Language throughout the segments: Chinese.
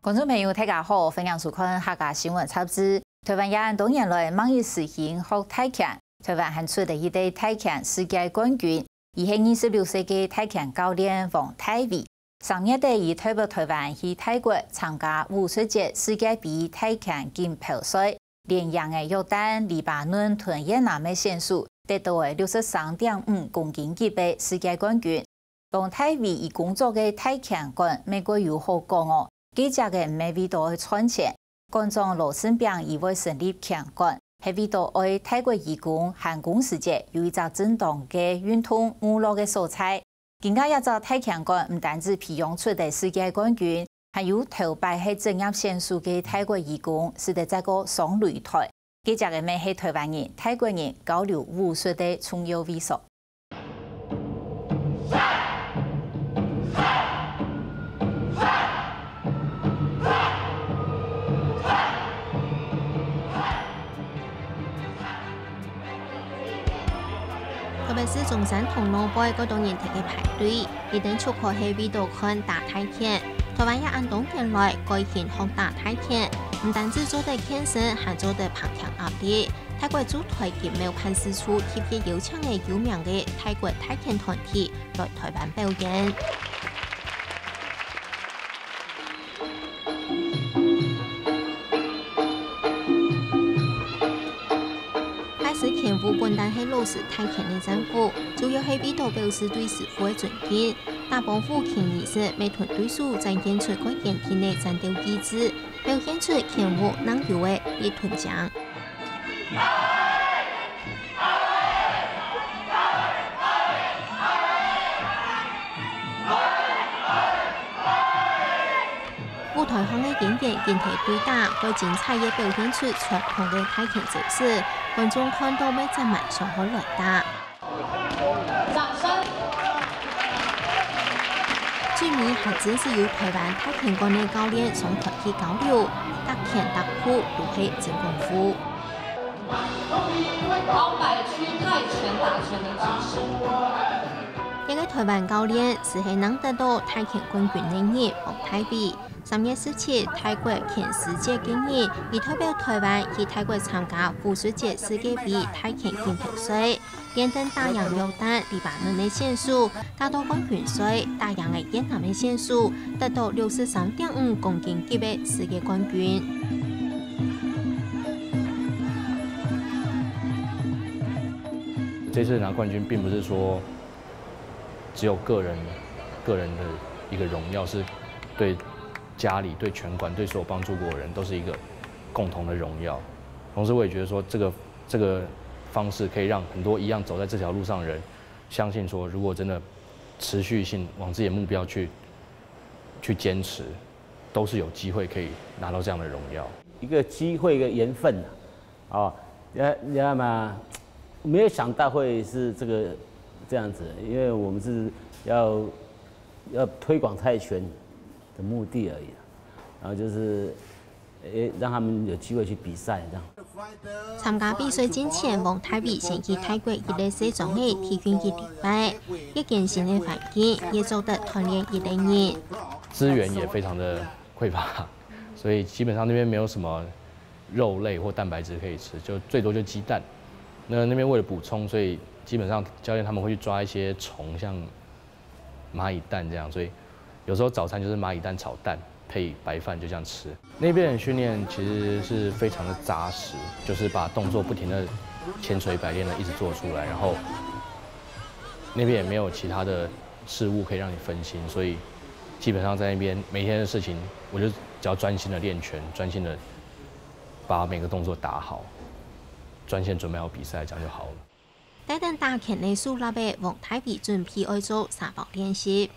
观众朋友，大家好，欢迎收看客家新闻插播。台湾也多年来忙于实行学泰拳，台湾还出第一代泰拳世界冠军，伊是26岁嘅泰拳教练王泰伟。上月底，伊代表台湾去泰国参加50届世界杯泰拳锦标赛，连赢嘅约旦、黎巴嫩同越南嘅选手，得到嘅63.5公斤级别世界冠军。王泰伟伊工作嘅泰拳馆，美国有好讲哦。 記者嘅唔係為到去賺錢，觀眾羅生病以為成立拳館，係為到愛泰國義工韓工世界有一隻正當嘅運動娛樂嘅素材。更加一隻泰拳館唔單止培養出嚟世界冠軍，還有頭擺係職業選手嘅泰國義工，使得這個上擂台。記者嘅咪係台灣人、泰國人交流武術嘅重要為數。 特別是中山同路背嗰種人特嘅排隊，一定出可去味道看打泰拳。台灣也按冬天來改建學打泰拳，唔單止做得健身，還做得旁強壓力。泰國駐台及沒有辦事處特別邀請嘅有名嘅泰國泰拳團體來台灣表演。 拳舞本單係老師泰拳嘅政府，主要係為到表示對師傅嘅尊敬。大部分拳儀式每團對手展現出個人體嘅戰鬥意志，表現出拳舞能有嘅一團將。舞台上嘅演員形體對打，會精彩嘅表現出傳統嘅泰拳招式。 觀眾看到咩真物上好來打，掌聲！最尾還真是由台灣泰拳館嘅教練上台去交流，達拳達武都係真功夫。黃白區泰拳打拳嘅姿勢。一個台灣教練是係能得到泰拳冠軍嘅人王泰偉。 3月17日，泰國拳世界經驗，以代表台灣去泰國參加50屆世界杯泰拳錦標賽，連登打贏約旦、黎巴嫩嘅選手，加到冠軍賽打贏嘅越南嘅選手，得到63.5公斤級嘅世界冠軍。這次拿冠軍並不是說只有個人的一個榮耀，是對。 家裡對拳館對所有幫助過的人都是一個共同的榮耀，同時我也覺得說這個方式可以讓很多一樣走在這條路上的人相信說，如果真的持續性往自己的目標去堅持，都是有機會可以拿到這樣的榮耀。一個機會，一個緣分啊，你知道嗎？沒有想到會是這樣子，因為我們是要推廣泰拳。 的目的而已，然後就是讓他們有機會去比賽，這樣。參加比賽之前，王泰偉先去泰國一個西裝嘅體訓一禮拜，一件新嘅環境也做得鍛鍊一類人。資源也非常的匱乏，所以基本上那邊沒有什麼肉類或蛋白質可以吃，就最多就雞蛋。那邊為了補充，所以基本上教練他們會去抓一些蟲，像螞蟻蛋這樣，所以。 有時候早餐就是螞蟻蛋炒蛋配白飯，就這樣吃。那邊的訓練其實是非常的紮實，就是把動作不停的千錘百煉的一直做出來，然後那邊也沒有其他的事物可以讓你分心，所以基本上在那邊每天的事情，我就只要專心的練拳，專心的把每個動作打好，專心準備好比賽，這樣就好了。帶等打拳嘅蘇拉貝王泰偉準備愛做3步練習。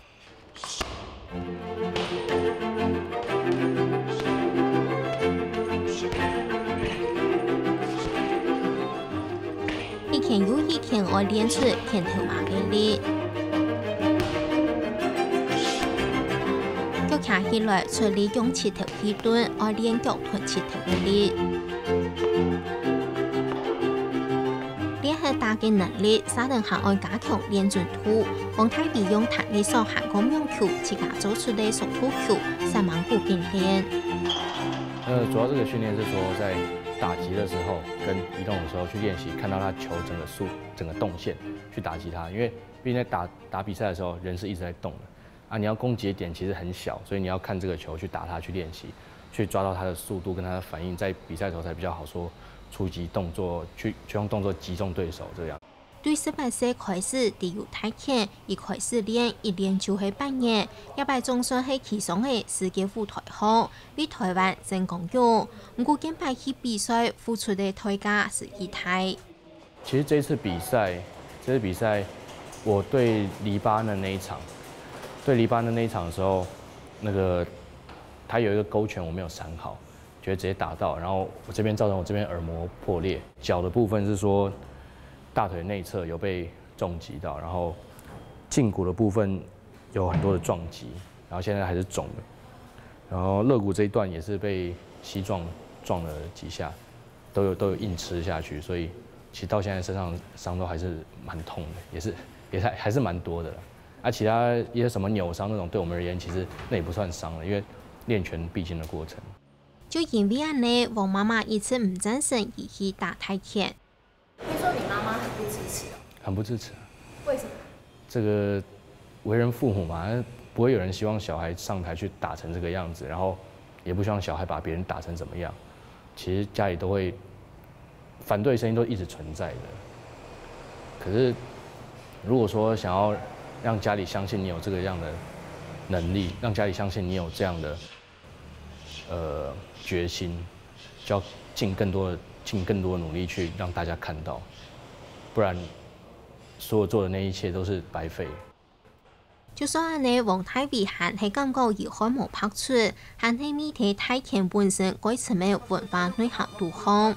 一拳有一拳愛練出拳頭馬嘅力，腳卡起來出力用切頭去蹲，愛練腳臀切頭嘅力。練合打击能力，沙顿还爱加强练准度。王泰碧用弹力手韩国妙球，自家做出的速度球，3万股训练。主要这个训练是说在打击的时候跟移动的时候去练习，看到他球整个动线去打击他，因为毕竟在打比赛的时候，人是一直在动的啊，你要攻击的点其实很小，所以你要看这个球去打他，去练习，去抓到他的速度跟他的反应，在比赛的时候才比较好说出击动作，去用动作击中对手这样。对18岁开始就有泰拳，一开始练，一练就是8年，也被总算是其中的世界舞台号，为台湾争光荣。不过今摆去比赛付出的代价是一大。其实这次比赛，我对黎巴嫩那一场的时候，那个他有一个勾拳我没有闪好，觉得直接打到，然后我这边造成我这边耳膜破裂，脚的部分是说大腿内侧有被重击到，然后胫骨的部分有很多的撞击，然后现在还是肿的，然后肋骨这一段也是被膝撞了几下，都有硬吃下去，所以其实到现在身上伤都还是蛮痛的，也还是蛮多的了。啊，其他一些什么扭伤那种，对我们而言其实那也不算伤了，因为练拳必经的过程。就因为安尼，王妈妈一直唔赞成伊去打泰拳。听说你妈妈很不支持哦？很不支持。为什么？这个为人父母嘛，不会有人希望小孩上台去打成这个样子，然后也不希望小孩把别人打成怎么样。其实家里都会反对声音都一直存在的。可是如果说想要让家里相信你有这个样的能力，让家里相信你有这样的决心，就要尽更多的努力去让大家看到，不然所有做的那一切都是白费。就算安尼，王泰碧还是感觉有开无拍出，还是面对泰拳本身改成的文化内涵度方。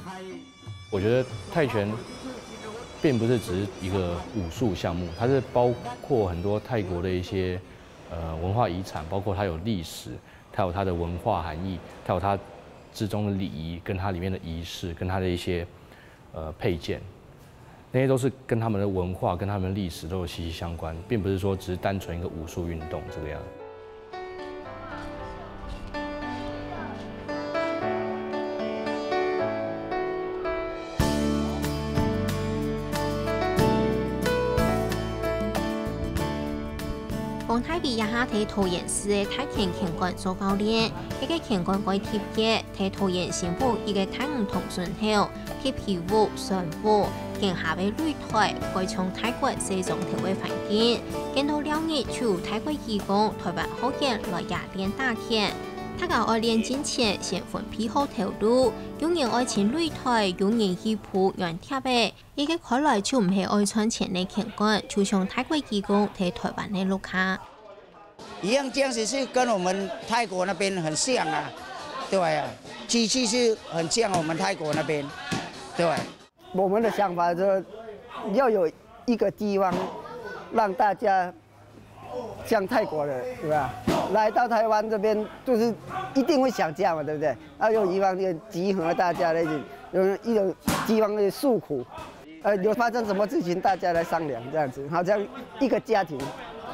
我觉得泰拳并不是只是一个武术项目，它是包括很多泰国的一些文化遗产，包括它有历史，它有它的文化含义，它有它之中的礼仪，跟它里面的仪式，跟它的一些配件，那些都是跟他们的文化、跟他们的历史都有息息相关，并不是说只是单纯一个武术运动这个样子。王泰碧也下替桃园市的泰拳拳馆做教练，一个拳馆改贴嘅，替桃园新埔一个泰武同顺后，贴皮舞、旋舞，拳下嘅擂台，改从泰国西藏调嘅环境，見到了日就泰國義工台灣學員來也練打拳。大家愛練之前先分配好條路，有人愛前擂台，有人去鋪軟貼嘅。一個看來就唔係愛穿前嘅拳館，就像泰國義工喺台灣嘅路卡。一樣這樣子是跟我們泰國那邊很像啊，對啊，機器是很像我們泰國那邊，對。我們的想法就是要有一個地方讓大家像泰國的，對吧？來到台灣這邊就是一定會想家嘛，對不對？有地方就集合大家的有一種地方的訴苦，有發生什麼事情大家來商量，這樣子，好像一個家庭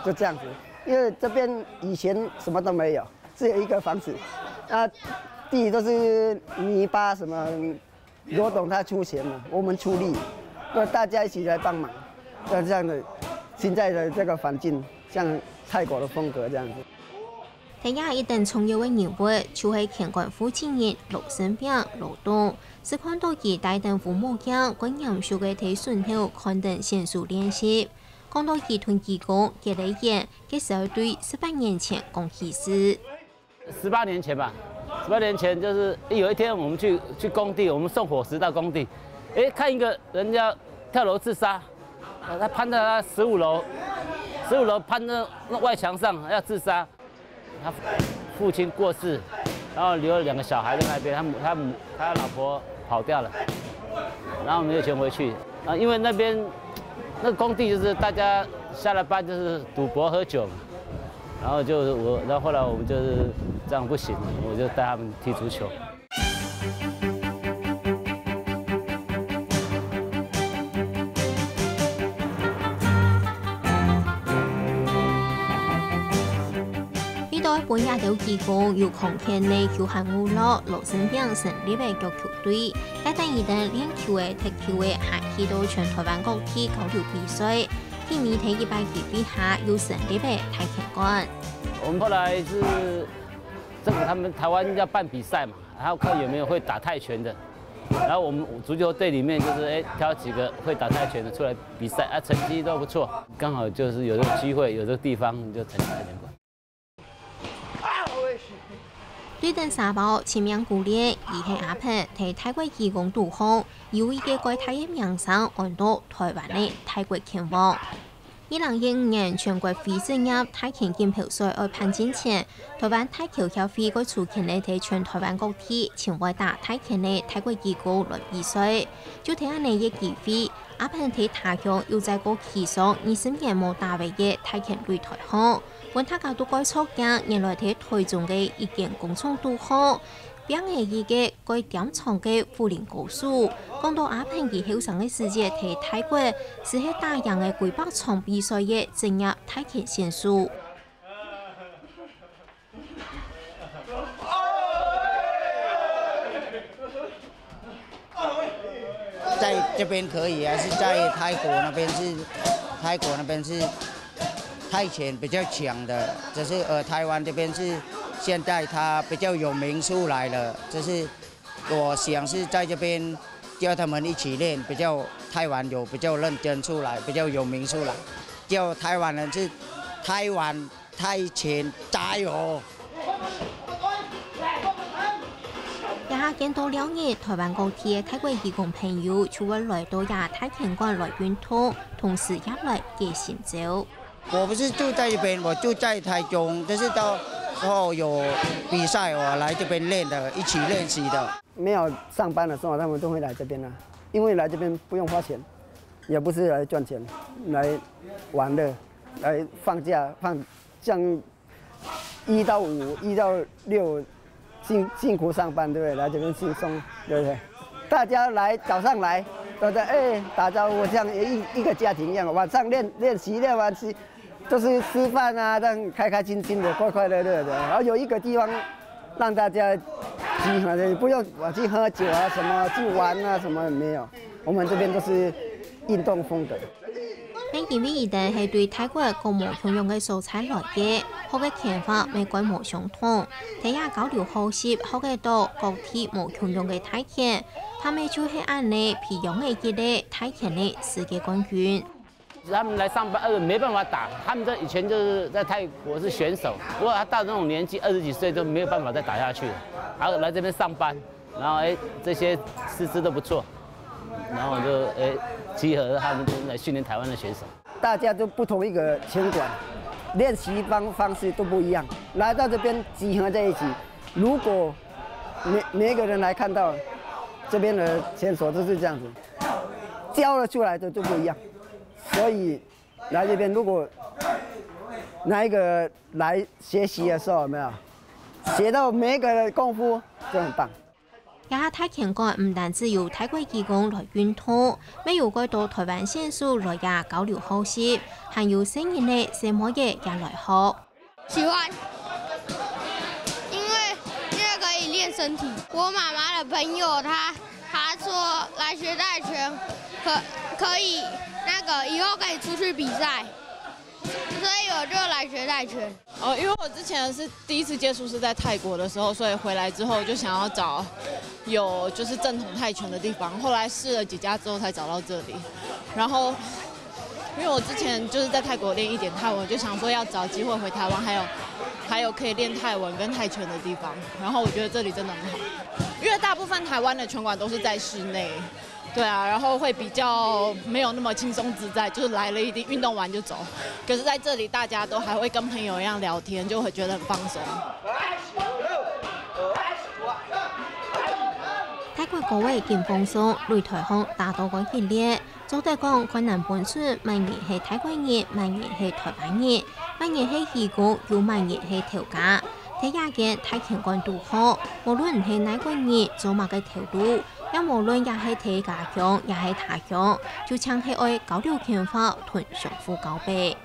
就這樣子。因為這邊以前什麼都沒有，只有一個房子，地都是泥巴什麼。羅董他出錢嘛，我們出力，那大家一起來幫忙，這樣的現在的這個環境，像泰國的風格這樣子。睇下一等重要嘅人物，就係拳館負責人盧生炳、盧董，是看到佢帶等父母將關嚴肅嘅睇順後，刊登賢書練習。講到佢同義工結嚟演，佢是對18年前講起事。18年前吧。18年前就是有一天我们去工地，我们送伙食到工地，看一个人家跳楼自杀，他攀到他15楼攀到那外墙上要自杀，他父亲过世，然后留了2个小孩在那边，他老婆跑掉了，然后没有钱回去啊，因为那边那个工地就是大家下了班就是赌博喝酒。然后然后后来我们就是这样不行，我就带他们踢足球。本也有技工由空天的球汉伍乐、罗生炳成立的足球队，带第二队练球的踢球的还去到全台湾各地交流比赛。第二梯100级以下又成立的跆拳馆。我们后来是政府他们台湾要办比赛嘛，然后看有没有会打泰拳的。然后我们足球队里面就是挑几个会打泰拳的出来比赛啊，成绩都不错。刚好就是有这个机会，有这个地方就成立跆拳馆。对等沙包前面鼓励，而係阿平替泰國義工導航，有一個國泰嘅名聲按到台灣嘅泰國拳王。2015年全國非職業泰拳錦標賽而頒獎前，台灣泰球協會個促請嚟替全台灣各地前往打泰拳嘅泰國義工來比賽，就睇下你嘅機會。阿平替他鄉又在個期上20年冇打位嘅泰拳擂台上，本他家都改錯鏡，原來替台中嘅一件工廠導航。並係一個該點唱嘅富林高手，講到阿平以後生嘅世界替泰國是喺大洋嘅幾百場比賽嘅專業泰拳選手。在这边可以啊，是在泰国那边是泰拳比较强的，只是台湾这边是现在它比较有名出来了，就是我想是在这边叫他们一起练，比较台湾有比较认真出来，比較有名出来，叫台湾人是台湾泰拳加油！也見到了日，台灣各地嘅泰國義工朋友就會來到亞泰拳館來運動，同時也來給新招。我不是住在这边，我住在台中，就是到时候有比赛我来这边练的，一起练习的。没有上班的时候，他们都会来这边啊，因为来这边不用花钱，也不是来赚钱，来玩乐，来放假像1到5、1到6。辛苦上班，对不对？来这边轻松，对不对？大家来早上来，对不对？打招呼像一个家庭一样。晚上练习完都是吃饭啊，让开开心心的、快快乐乐的。然后有一个地方让大家集合的，不用我去喝酒啊，什么去玩啊，什么没有。我们这边都是运動風格。因為一定係對泰國各無共用嘅素材來嘅，學嘅拳法未改無相同，睇下交流學習學嘅多各地無共用嘅泰拳，他們就係按呢培養嘅一類泰拳嘅世界冠軍。他們來上班沒辦法打，他們以前就是在泰國是選手，不過他到那種年紀20幾歲都沒有辦法再打下去了，然後來這邊上班，然後這些師資都不錯，然後就集合他們來訓練台灣的選手。大家都不同一個拳館，練習方式都不一樣，來到這邊集合在一起。如果每一個人來看到這邊的拳手都是這樣子，教了出來的就不一樣。所以來這邊如果哪一個來學習的時候，有沒有學到每一個功夫就很棒。亞泰拳館唔單止有泰國義工來運動，未有過到台灣選手來亞交流學習，還有新人的什麼嘢也來學。喜歡，因為可以練身體。我媽媽的朋友他說來學泰拳可以以後可以出去比賽。所以我就來學泰拳。因為我之前是第一次接觸是在泰國的時候，所以回來之後就想要找有就是正統泰拳的地方。後來試了幾家之後才找到這裡。然後因為我之前就是在泰國練一點泰文，就想說要找機會回台灣，還有可以練泰文跟泰拳的地方。然後我覺得這裡真的很好，因為大部分台灣的拳館都是在室內。對啊，然後會比較沒有那麼輕鬆自在，就是來了一定運動完就走。可是在這裡大家都還會跟朋友一樣聊天，就會覺得很放鬆。泰國各位劍鋒上擂台上打到個熱烈，做得講困難本身，萬年係泰國人，萬年係台灣人，萬年係義工，又萬年係頭家。睇下嘅泰拳館都好，無論係哪個人做乜嘅條路。也無論也係睇家鄉，也係他鄉，就像係愛交流拳法，同相互交流。